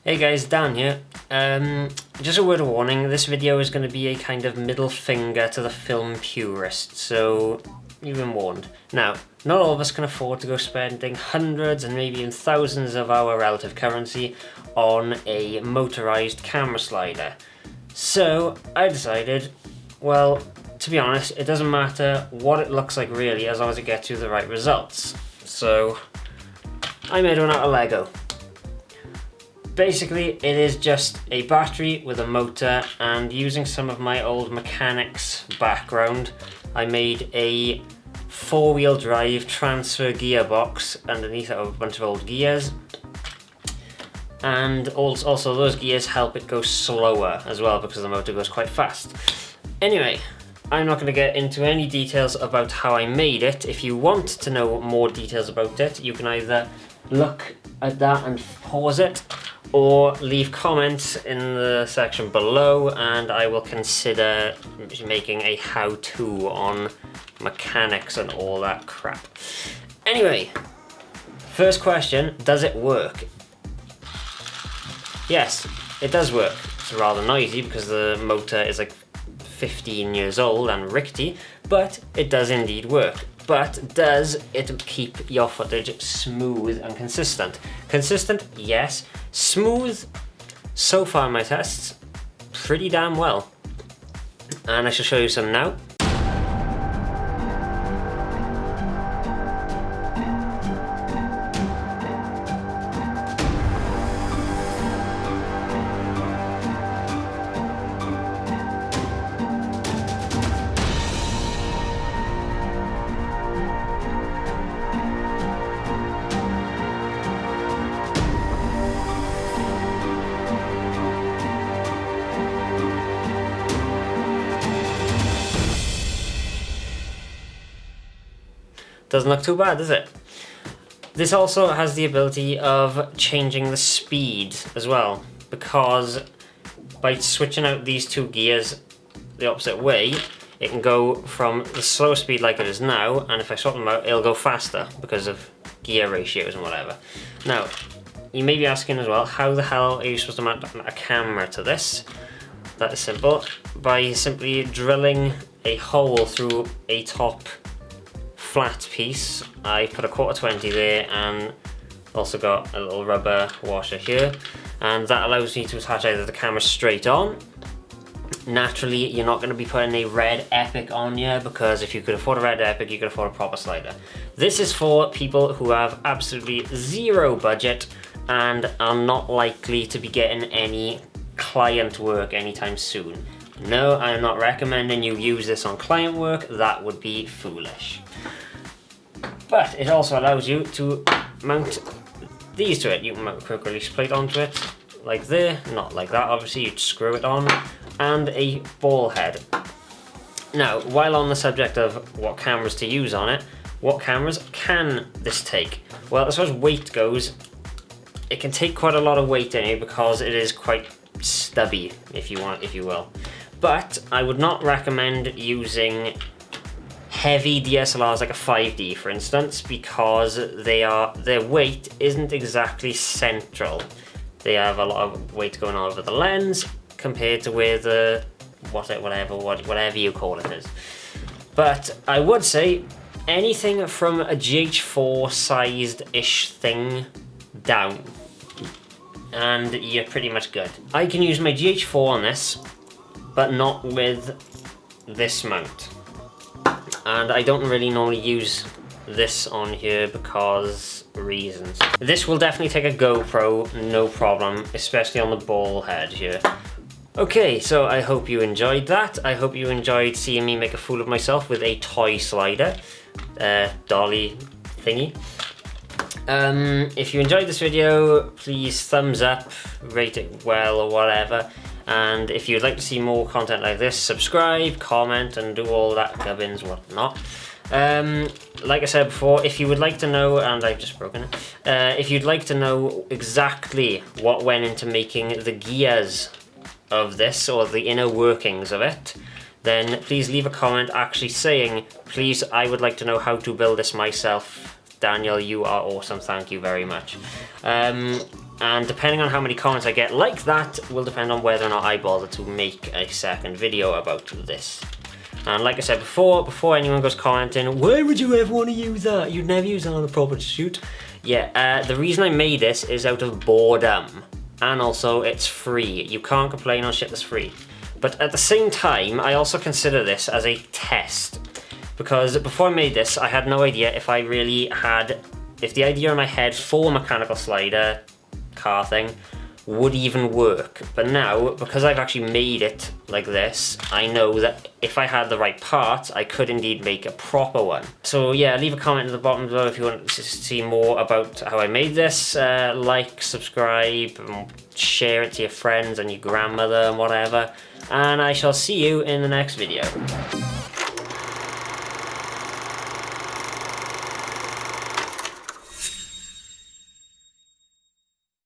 Hey guys, Dan here. Just a word of warning, this video is going to be a kind of middle finger to the film purist, so you've been warned. Now, not all of us can afford to go spending hundreds and maybe even thousands of our relative currency on a motorized camera slider. So I decided, well, to be honest, it doesn't matter what it looks like really, as long as it gets you the right results. So I made one out of Lego. Basically, it is just a battery with a motor, and using some of my old mechanics background, I made a four-wheel drive transfer gearbox underneath a bunch of old gears. And also those gears help it go slower as well because the motor goes quite fast. Anyway, I'm not going to get into any details about how I made it. If you want to know more details about it, you can either look at that and pause it, or leave comments in the section below and I will consider making a how-to on mechanics and all that crap. Anyway, first question, does it work? Yes, it does work. It's rather noisy because the motor is like 15 years old and rickety, but it does indeed work. But does it keep your footage smooth and consistent? Consistent, yes. Smooth, so far in my tests, pretty damn well. And I shall show you some now. Doesn't look too bad, does it? This also has the ability of changing the speed as well, because by switching out these two gears the opposite way, it can go from the slow speed like it is now, and if I swap them out, it'll go faster because of gear ratios and whatever. Now, you may be asking as well, how the hell are you supposed to mount a camera to this? That is simple. By simply drilling a hole through a top flat piece. I put a 1/4-20 there and also got a little rubber washer here, and that allows me to attach either the camera straight on. Naturally, you're not going to be putting a Red Epic on here, because if you could afford a Red Epic, you could afford a proper slider. This is for people who have absolutely zero budget and are not likely to be getting any client work anytime soon. No, I am not recommending you use this on client work. That would be foolish. But it also allows you to mount these to it. You can mount a quick release plate onto it, like there, not like that obviously, you'd screw it on, and a ball head. Now, while on the subject of what cameras to use on it, what cameras can this take? Well, as far as weight goes, it can take quite a lot of weight in here because it is quite stubby, if you will. But I would not recommend using heavy DSLRs like a 5D, for instance, because their weight isn't exactly central. They have a lot of weight going on over the lens compared to where the whatever you call it is. But I would say anything from a GH4 sized-ish thing down, and you're pretty much good. I can use my GH4 on this, but not with this mount. And I don't really normally use this on here because reasons. This will definitely take a GoPro, no problem, especially on the ball head here. Okay, so I hope you enjoyed that. I hope you enjoyed seeing me make a fool of myself with a toy slider, dolly thingy. If you enjoyed this video, please thumbs up, rate it well or whatever. And if you'd like to see more content like this, subscribe, comment, and do all that gubbins, whatnot. Like I said before, if you would like to know, and I've just broken it, if you'd like to know exactly what went into making the gears of this, or the inner workings of it, then please leave a comment actually saying, please, I would like to know how to build this myself. Daniel, you are awesome, thank you very much. and depending on how many comments I get like that will depend on whether or not I bother to make a second video about this. And like I said before anyone goes commenting, why would you ever want to use that? You'd never use that on a proper shoot. Yeah, the reason I made this is out of boredom. And also, it's free. You can't complain on shit that's free. But at the same time, I also consider this as a test. Because before I made this, I had no idea if the idea in my head for a mechanical slider car thing would even work. But now, because I've actually made it like this, I know that if I had the right parts, I could indeed make a proper one. So yeah, leave a comment at the bottom below if you want to see more about how I made this. Like, subscribe, and share it to your friends and your grandmother and whatever. And I shall see you in the next video.